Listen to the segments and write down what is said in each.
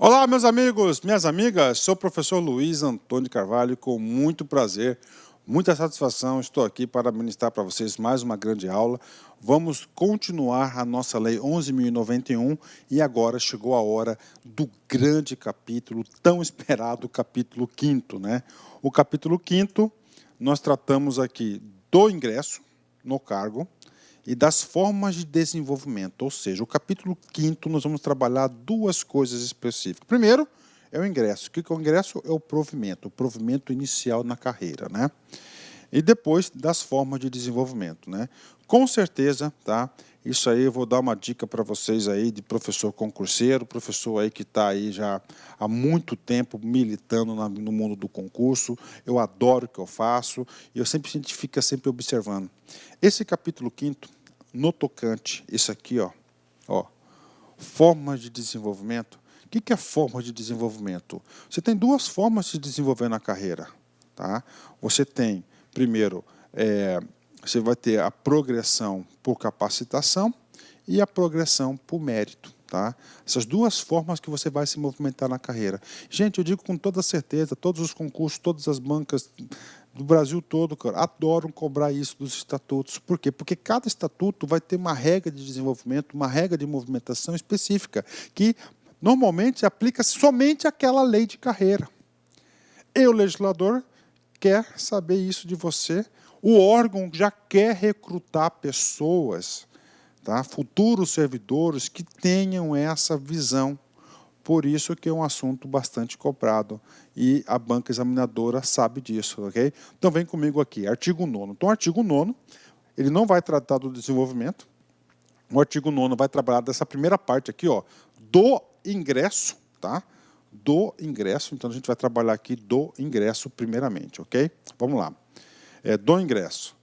Olá, meus amigos, minhas amigas, sou o professor Luiz Antônio Carvalho e com muito prazer, muita satisfação, estou aqui para ministrar para vocês mais uma grande aula. Vamos continuar a nossa Lei 11.091 e agora chegou a hora do grande capítulo, tão esperado, capítulo 5º, né? O capítulo 5º, nós tratamos aqui do ingresso no cargo e das formas de desenvolvimento, ou seja, o capítulo 5º nós vamos trabalhar duas coisas específicas. Primeiro, é o ingresso. O que é o ingresso? É o provimento inicial na carreira, né? E depois, das formas de desenvolvimento, né? Com certeza, tá? Isso aí eu vou dar uma dica para vocês aí de professor concurseiro, professor aí que está aí já há muito tempo militando no mundo do concurso. Eu adoro o que eu faço e a gente fica sempre observando. Esse capítulo 5º, no tocante, isso aqui, ó, formas de desenvolvimento. O que é forma de desenvolvimento? Você tem duas formas de se desenvolver na carreira, tá? Você tem, primeiro, você vai ter a progressão por capacitação e a progressão por mérito, tá? Essas duas formas que você vai se movimentar na carreira. Gente, eu digo com toda certeza, todos os concursos, todas as bancas do Brasil todo, cara, adoram cobrar isso dos estatutos. Por quê? Porque cada estatuto vai ter uma regra de desenvolvimento, uma regra de movimentação específica, que normalmente aplica somente àquela lei de carreira. E o legislador quer saber isso de você. O órgão já quer recrutar pessoas, tá? Futuros servidores que tenham essa visão. Por isso que é um assunto bastante cobrado e a banca examinadora sabe disso, ok? Então vem comigo aqui, artigo 9º. Então o artigo 9º, ele não vai tratar do desenvolvimento. O artigo 9º vai trabalhar dessa primeira parte aqui, ó, do ingresso, tá? Do ingresso, então a gente vai trabalhar aqui do ingresso primeiramente, ok? Vamos lá. Do ingresso.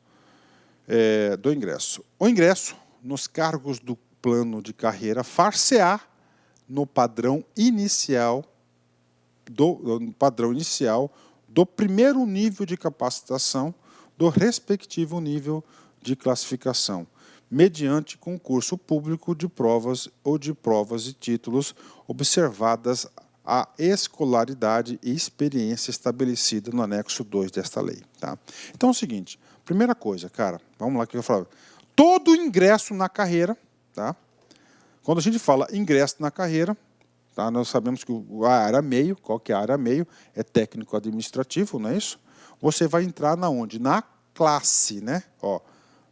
Do ingresso. O ingresso nos cargos do plano de carreira far-se-á no padrão inicial do primeiro nível de capacitação do respectivo nível de classificação, mediante concurso público de provas ou de provas e títulos, observadas a escolaridade e experiência estabelecida no anexo 2 desta lei, tá? Então é o seguinte, primeira coisa, cara, vamos lá que eu falo. Todo ingresso na carreira, tá? Quando a gente fala ingresso na carreira, tá? Nós sabemos que a área meio, qual que é a área meio? É técnico administrativo, não é isso? Você vai entrar na onde? Na classe, né? Ó,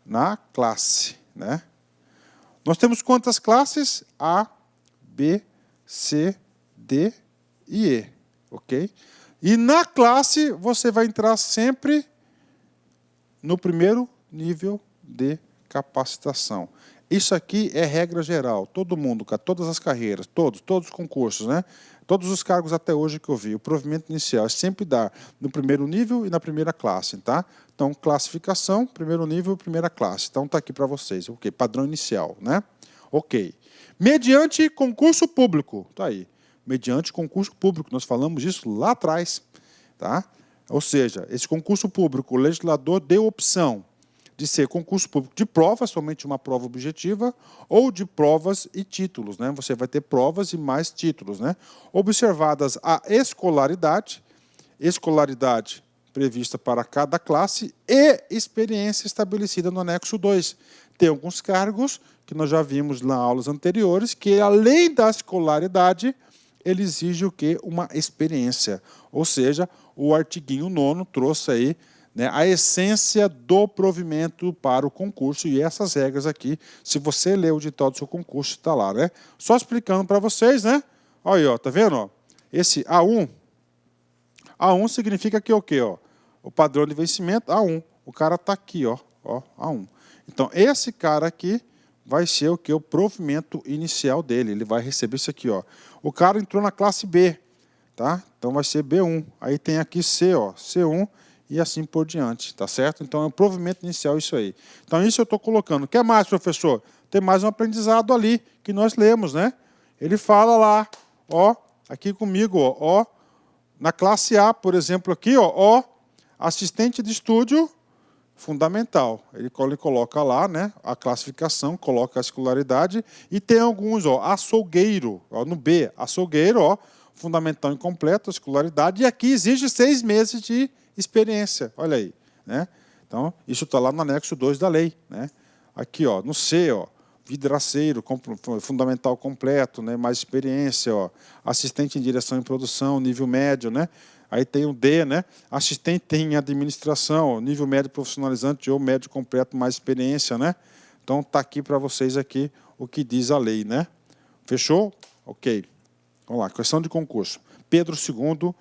na classe, né? Nós temos quantas classes? A, B, C, D e E, ok? E na classe você vai entrar sempre no primeiro nível de capacitação. Isso aqui é regra geral, todo mundo, todas as carreiras, todos os concursos, né? Todos os cargos até hoje que eu vi, o provimento inicial sempre dá no primeiro nível e na primeira classe, tá? Então, classificação, primeiro nível, primeira classe. Então, tá aqui para vocês, ok? Padrão inicial, né? Ok. Mediante concurso público, tá aí. Mediante concurso público, nós falamos isso lá atrás, tá? Ou seja, esse concurso público, o legislador deu opção de ser concurso público de prova, somente uma prova objetiva, ou de provas e títulos, né? Você vai ter provas e mais títulos, né? Observadas a escolaridade prevista para cada classe e experiência estabelecida no anexo 2. Tem alguns cargos que nós já vimos nas aulas anteriores que, além da escolaridade, ele exige o quê? Uma experiência. Ou seja, o artiguinho 9º trouxe aí, né, a essência do provimento para o concurso, e essas regras aqui, se você ler o edital do seu concurso, está lá, né? Só explicando para vocês, né? Olha aí, ó, tá vendo? Ó? Esse A1 significa que é o quê? Ó? O padrão de vencimento, A1. O cara está aqui, ó, A1. Então, esse cara aqui vai ser o que? O provimento inicial dele. Ele vai receber isso aqui, ó. O cara entrou na classe B, tá? Então vai ser B1. Aí tem aqui C, ó, C1 e assim por diante, tá certo? Então é o provimento inicial isso aí. Então isso eu estou colocando. O que mais, professor? Tem mais um aprendizado ali que nós lemos, né? Ele fala lá, ó, aqui comigo, ó, na classe A, por exemplo, aqui, ó, assistente de estúdio fundamental. Ele coloca lá, né, a classificação, coloca a escolaridade e tem alguns, ó, açougueiro, ó, no B, açougueiro, ó, fundamental incompleto, escolaridade, e aqui exige 6 meses de experiência. Olha aí, né? Então, isso está lá no anexo 2 da lei, né? Aqui, ó, no C, ó, vidraceiro, fundamental completo, né? Mais experiência, ó, assistente em direção e produção, nível médio, né? Aí tem o D, né? Assistente em administração, nível médio profissionalizante ou médio completo, mais experiência, né? Então, está aqui para vocês aqui o que diz a lei, né? Fechou? Ok. Vamos lá, questão de concurso. Pedro II,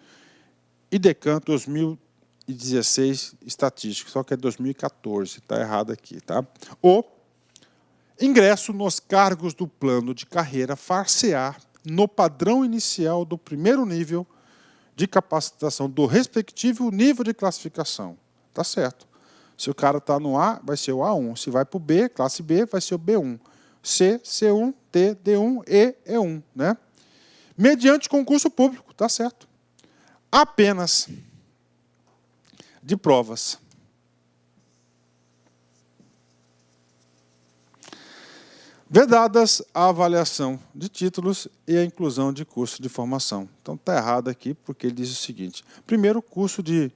IDECAN 2016, estatística, só que é 2014, está errado aqui, tá? O ingresso nos cargos do plano de carreira far-se-á no padrão inicial do primeiro nível de capacitação do respectivo nível de classificação. Tá certo. Se o cara está no A, vai ser o A1. Se vai para o B, classe B, vai ser o B1. C, C1, D, D1, E, E1, né? Mediante concurso público, tá certo. Apenas de provas. Vedadas a avaliação de títulos e a inclusão de curso de formação. Então, está errado aqui, porque ele diz o seguinte. Primeiro, curso de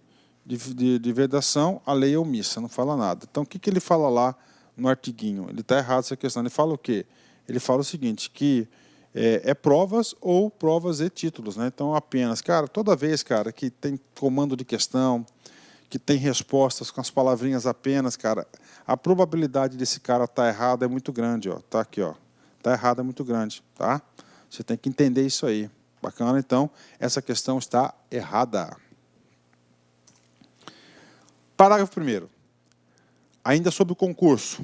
vedação, a lei é omissa, não fala nada. Então, o que ele fala lá no artiguinho? Ele está errado essa questão. Ele fala o quê? Ele fala o seguinte, que é provas ou provas e títulos, né? Então, apenas, cara, toda vez, cara, que tem comando de questão, que tem respostas com as palavrinhas apenas, cara, a probabilidade desse cara estar errado é muito grande, ó. Tá aqui, ó. Tá errado é muito grande, tá? Você tem que entender isso aí. Bacana? Então, essa questão está errada. Parágrafo 1º. Ainda sobre o concurso.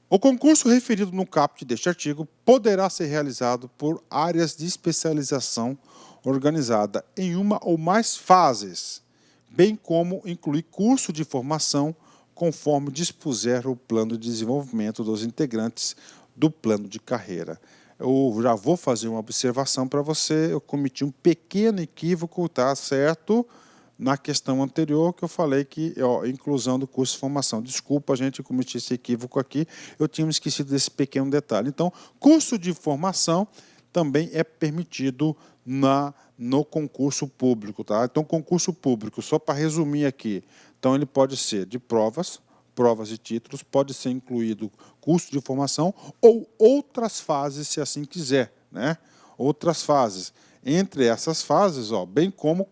O concurso referido no caput deste artigo poderá ser realizado por áreas de especialização organizada em uma ou mais fases, bem como incluir curso de formação conforme dispuser o plano de desenvolvimento dos integrantes do plano de carreira. Eu já vou fazer uma observação para você, eu cometi um pequeno equívoco, tá certo? Na questão anterior que eu falei que, ó, inclusão do curso de formação. Desculpa, gente, eu cometi esse equívoco aqui, eu tinha me esquecido desse pequeno detalhe. Então, curso de formação também é permitido no concurso público, tá? Então, concurso público, só para resumir aqui, então ele pode ser de provas e títulos, pode ser incluído curso de formação ou outras fases, se assim quiser, né? Outras fases. Entre essas fases, ó, bem como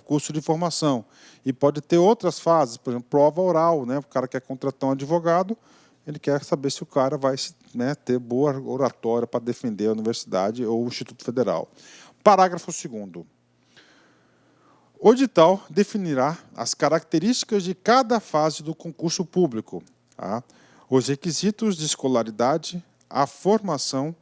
curso de formação. E pode ter outras fases, por exemplo, prova oral, né? O cara quer contratar um advogado, ele quer saber se o cara vai, né, ter boa oratória para defender a universidade ou o Instituto Federal. Parágrafo 2º. O edital definirá as características de cada fase do concurso público, tá? Os requisitos de escolaridade, a formação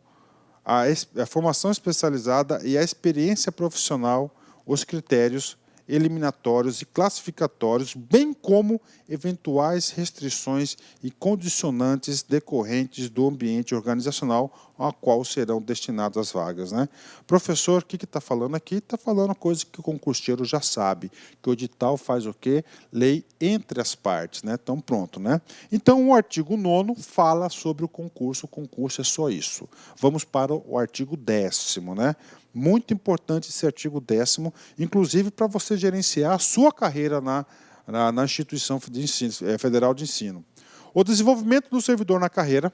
especializada e a experiência profissional, os critérios eliminatórios e classificatórios, bem como eventuais restrições e condicionantes decorrentes do ambiente organizacional ao qual serão destinadas as vagas, né? Professor, o que está falando aqui? Está falando coisa que o concurseiro já sabe, que o edital faz o quê? Lei entre as partes, né? Então, pronto, né? Então, o artigo 9º fala sobre o concurso é só isso. Vamos para o artigo 10º, né? Muito importante esse artigo 10º, inclusive para você gerenciar a sua carreira na instituição de ensino, federal de ensino. O desenvolvimento do servidor na carreira,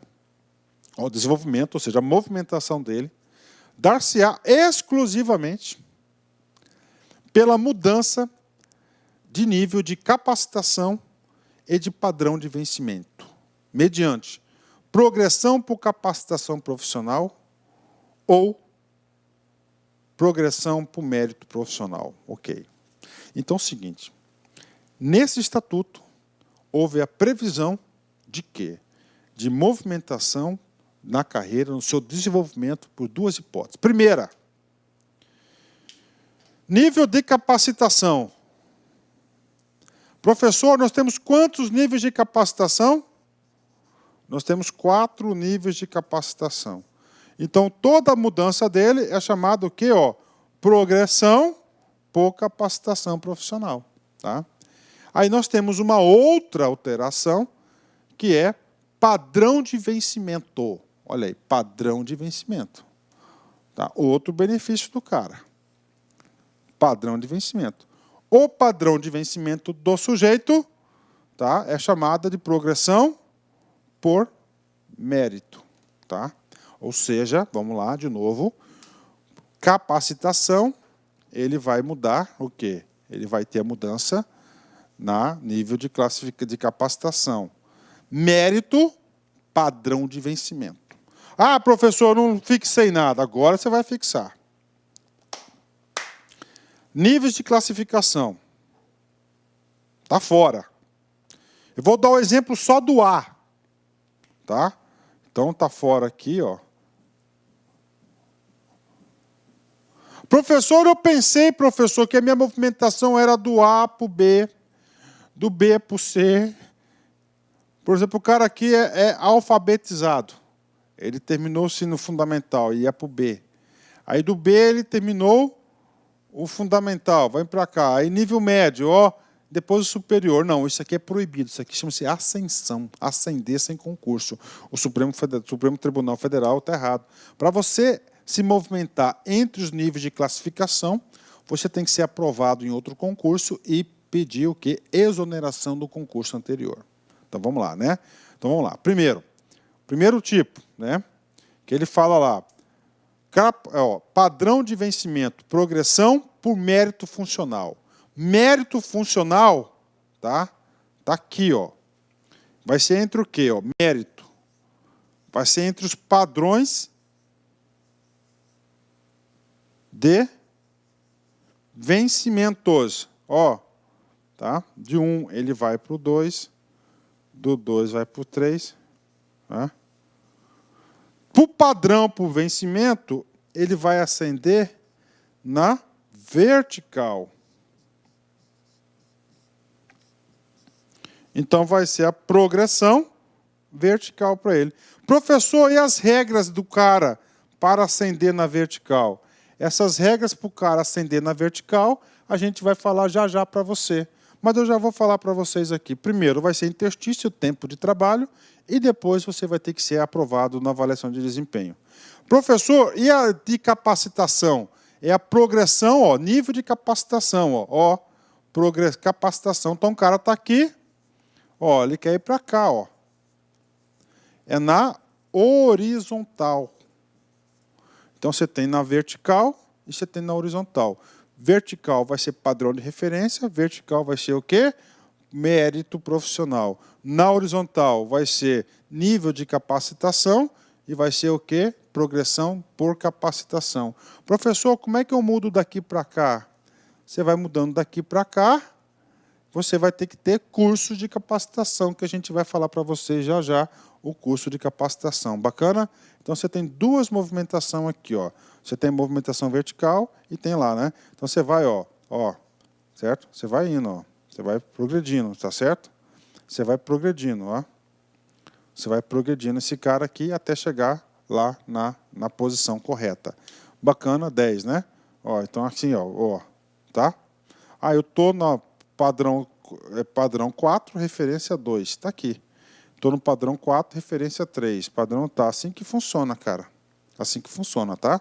o desenvolvimento, ou seja, a movimentação dele, dar-se-á exclusivamente pela mudança de nível de capacitação e de padrão de vencimento, mediante progressão por capacitação profissional ou progressão por mérito profissional. Ok. Então, é o seguinte, nesse estatuto, houve a previsão de quê? De movimentação na carreira, no seu desenvolvimento, por duas hipóteses. Primeira, nível de capacitação. Professor, nós temos quantos níveis de capacitação? Nós temos 4 níveis de capacitação. Então, toda mudança dele é chamada o quê? Ó, progressão por capacitação profissional. Tá? Aí nós temos uma outra alteração, que é padrão de vencimento. Olha aí, padrão de vencimento. Tá? Outro benefício do cara. Padrão de vencimento. O padrão de vencimento do sujeito, tá, é chamada de progressão por mérito. Tá? Ou seja, vamos lá de novo, capacitação, ele vai mudar o quê? Ele vai ter a mudança na nível de capacitação. Mérito, padrão de vencimento. Ah, professor, não fixei nada. Agora você vai fixar. Níveis de classificação. Está fora. Eu vou dar o exemplo só do A. Tá? Então, está fora aqui, ó. Professor, eu pensei, professor, que a minha movimentação era do A para o B, do B para o C. Por exemplo, o cara aqui é alfabetizado. Ele terminou o ensino fundamental e ia para o B. Aí do B ele terminou o fundamental, vai para cá. Aí nível médio, ó, depois o superior. Não, isso aqui é proibido. Isso aqui chama-se ascensão, ascender sem concurso. O Supremo Tribunal Federal está errado. Para você se movimentar entre os níveis de classificação, você tem que ser aprovado em outro concurso e pedir o quê? Exoneração do concurso anterior. Então vamos lá, né? Então vamos lá. Primeiro tipo, né? Que ele fala lá, padrão de vencimento, progressão por mérito funcional. Mérito funcional, tá? Tá aqui, ó. Vai ser entre o quê, ó? Mérito. Vai ser entre os padrões de vencimentos, ó, tá? De 1 ele vai para o 2, do 2 vai para o 3, tá? Para o padrão, para o vencimento, ele vai ascender na vertical. Então, vai ser a progressão vertical para ele. Professor, e as regras do cara para ascender na vertical? Essas regras para o cara ascender na vertical, a gente vai falar já já para você. Mas eu já vou falar para vocês aqui. Primeiro, vai ser interstício, tempo de trabalho, e depois você vai ter que ser aprovado na avaliação de desempenho. Professor, e a de capacitação? É a progressão, ó, nível de capacitação. Ó, capacitação. Então, o cara está aqui, ó, ele quer ir para cá. Ó. É na horizontal. Então, você tem na vertical e você tem na horizontal. Vertical vai ser padrão de referência, vertical vai ser o quê? Mérito profissional. Na horizontal vai ser nível de capacitação e vai ser o quê? Progressão por capacitação. Professor, como é que eu mudo daqui para cá? Você vai mudando daqui para cá, você vai ter que ter curso de capacitação, que a gente vai falar para vocês já já, o curso de capacitação. Bacana? Então, você tem duas movimentações aqui, ó. Você tem movimentação vertical e tem lá, né? Então, você vai, ó, certo? Você vai indo, ó. Você vai progredindo, tá certo? Você vai progredindo, ó. Você vai progredindo esse cara aqui até chegar lá na posição correta. Bacana, 10, né? Ó, então, assim, ó, tá? Ah, eu tô no padrão 4, referência 2. Está aqui. Estou no padrão 4, referência 3. Padrão tá. Assim que funciona, cara. Assim que funciona, tá?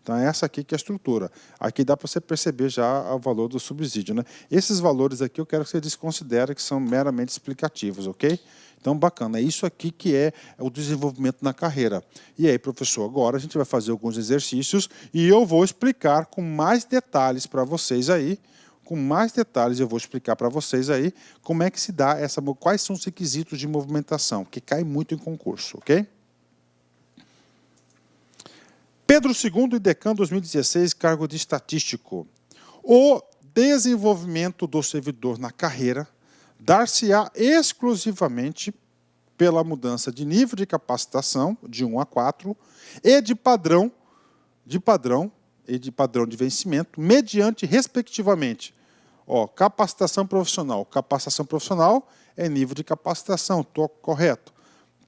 Então, é essa aqui que é a estrutura. Aqui dá para você perceber já o valor do subsídio, né? Esses valores aqui eu quero que você desconsidere que são meramente explicativos, ok? Então, bacana. É isso aqui que é o desenvolvimento na carreira. E aí, professor, agora a gente vai fazer alguns exercícios e eu vou explicar com mais detalhes para vocês aí. Com mais detalhes, eu vou explicar para vocês aí como é que se dá quais são os requisitos de movimentação, que cai muito em concurso, ok? Pedro II, Idecam 2016, cargo de estatístico. O desenvolvimento do servidor na carreira dar-se-á exclusivamente pela mudança de nível de capacitação, de 1 a 4, e de padrão de vencimento, mediante, respectivamente, ó, capacitação profissional. Capacitação profissional é nível de capacitação, estou correto.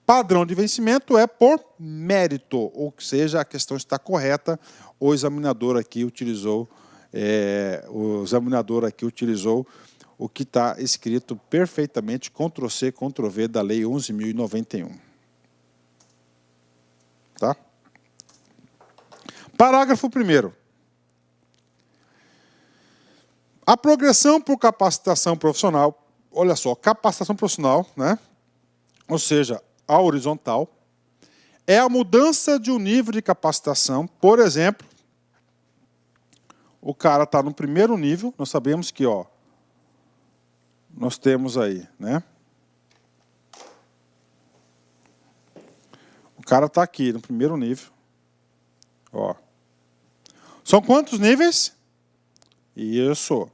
Padrão de vencimento é por mérito, ou seja, a questão está correta, o examinador aqui utilizou o que está escrito perfeitamente, Ctrl+C, Ctrl+V da Lei 11.091. Tá? Parágrafo 1º. A progressão por capacitação profissional, olha só, capacitação profissional, né? Ou seja, a horizontal, é a mudança de um nível de capacitação. Por exemplo, o cara está no primeiro nível, nós sabemos que, ó, nós temos aí, né? O cara está aqui no primeiro nível. Ó. São quantos níveis? Isso.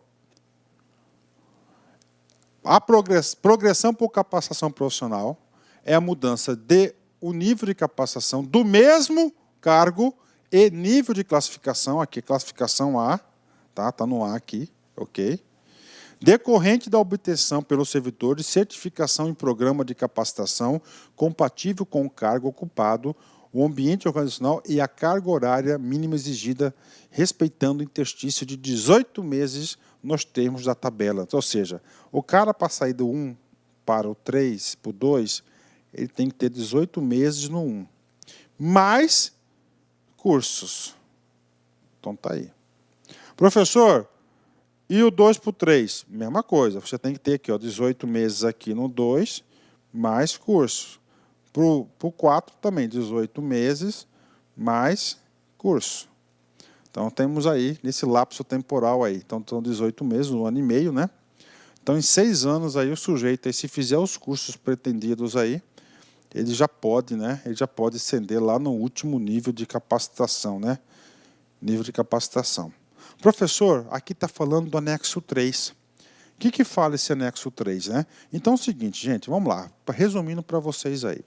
A progressão por capacitação profissional é a mudança de o nível de capacitação do mesmo cargo e nível de classificação, aqui, classificação A, tá? Está no A aqui, ok? Decorrente da obtenção pelo servidor de certificação em programa de capacitação compatível com o cargo ocupado, o ambiente organizacional e a carga horária mínima exigida, respeitando o interstício de 18 meses nos termos da tabela. Ou seja, o cara para sair do 1 para o 3, para o 2, ele tem que ter 18 meses no 1. Mais cursos. Então tá aí. Professor, e o 2 para o 3? Mesma coisa. Você tem que ter aqui, ó, 18 meses aqui no 2, mais curso. Para o 4 também, 18 meses, mais curso. Então, temos aí, nesse lapso temporal aí, então, são 18 meses, 1 ano e meio, né? Então, em 6 anos, aí, o sujeito, aí, se fizer os cursos pretendidos aí, ele já pode, né? Ele já pode ascender lá no último nível de capacitação, né? Nível de capacitação. Professor, aqui está falando do anexo 3. O que fala esse anexo 3, né? Então é o seguinte, gente, vamos lá, resumindo para vocês aí.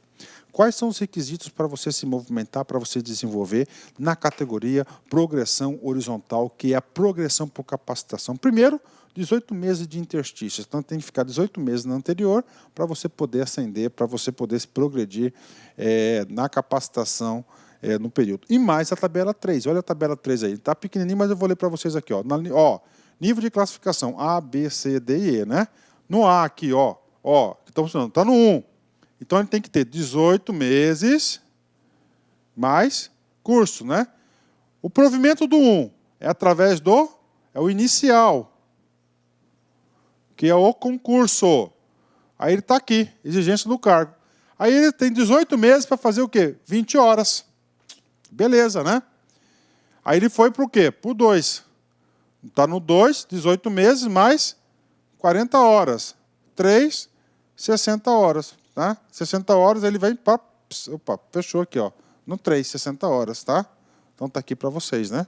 Quais são os requisitos para você se movimentar, para você desenvolver na categoria progressão horizontal, que é a progressão por capacitação? Primeiro, 18 meses de interstício. Então tem que ficar 18 meses na anterior para você poder ascender, para você poder se progredir na capacitação no período. E mais a tabela 3. Olha a tabela 3 aí. Está pequenininho, mas eu vou ler para vocês aqui. Ó, nível de classificação A, B, C, D e E, né? No A aqui, ó, estamos falando, está no 1. Então ele tem que ter 18 meses mais curso, né? O provimento do 1 é através do o inicial, que é o concurso. Aí ele está aqui, exigência do cargo. Aí ele tem 18 meses para fazer o quê? 20 horas. Beleza, né? Aí ele foi para o quê? Para o 2. Está no 2, 18 meses mais 40 horas. 3, 60 horas. Tá? 60 horas ele vem para... Opa, fechou aqui, ó. No 3, 60 horas, tá? Então está aqui para vocês, né?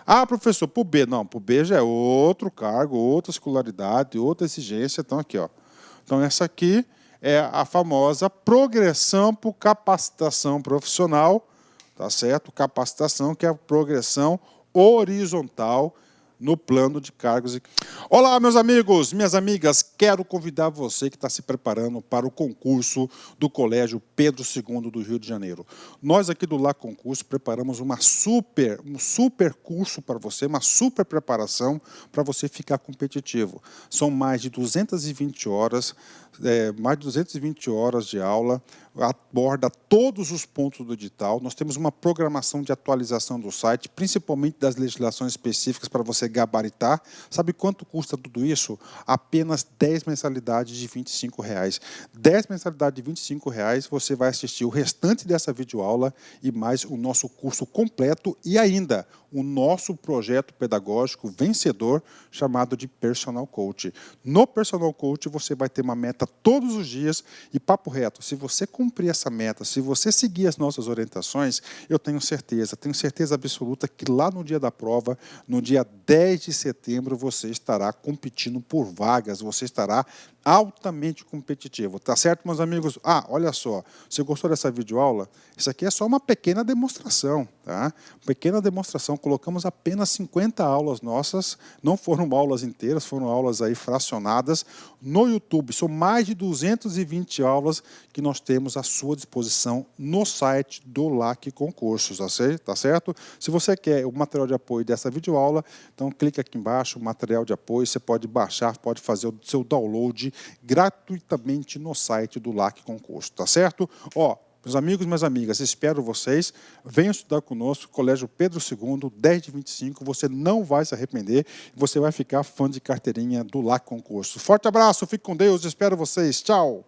Ah, professor, para o B. Não, para o B já é outro cargo, outra escolaridade, outra exigência. Então aqui, ó. Então essa aqui é a famosa progressão por capacitação profissional, tá certo? Capacitação, que é a progressão horizontal no plano de cargos. Olá, meus amigos, minhas amigas, quero convidar você que está se preparando para o concurso do Colégio Pedro II do Rio de Janeiro. Nós aqui do Lá Concurso preparamos um super curso para você, uma super preparação para você ficar competitivo. São mais de 220 horas, de aula, aborda todos os pontos do edital. Nós temos uma programação de atualização do site, principalmente das legislações específicas para você gabaritar. Sabe quanto custa tudo isso? Apenas 10 mensalidades de R$ 25. 10 mensalidades de R$ 25, você vai assistir o restante dessa videoaula e mais o nosso curso completo e ainda o nosso projeto pedagógico vencedor chamado de Personal Coach. No Personal Coach você vai ter uma meta todos os dias e papo reto, se você cumprir essa meta, se você seguir as nossas orientações, eu tenho certeza absoluta que lá no dia da prova, no dia 10 de setembro, você estará competindo por vagas, você estará altamente competitivo, tá certo, meus amigos? Ah, olha só, você gostou dessa videoaula? Isso aqui é só uma pequena demonstração, tá? Pequena demonstração, colocamos apenas 50 aulas nossas, não foram aulas inteiras, foram aulas aí fracionadas no YouTube, são mais de 220 aulas que nós temos à sua disposição no site do LAC Concursos, tá certo? Se você quer o material de apoio dessa videoaula, então clica aqui embaixo, o material de apoio, você pode baixar, pode fazer o seu download gratuitamente no site do LAC Concurso, tá certo? Ó, Meus amigos e minhas amigas, espero vocês. Venham estudar conosco, Colégio Pedro II, 10 de 25. Você não vai se arrepender. Você vai ficar fã de carteirinha do LAC Concurso. Forte abraço, fique com Deus, espero vocês. Tchau!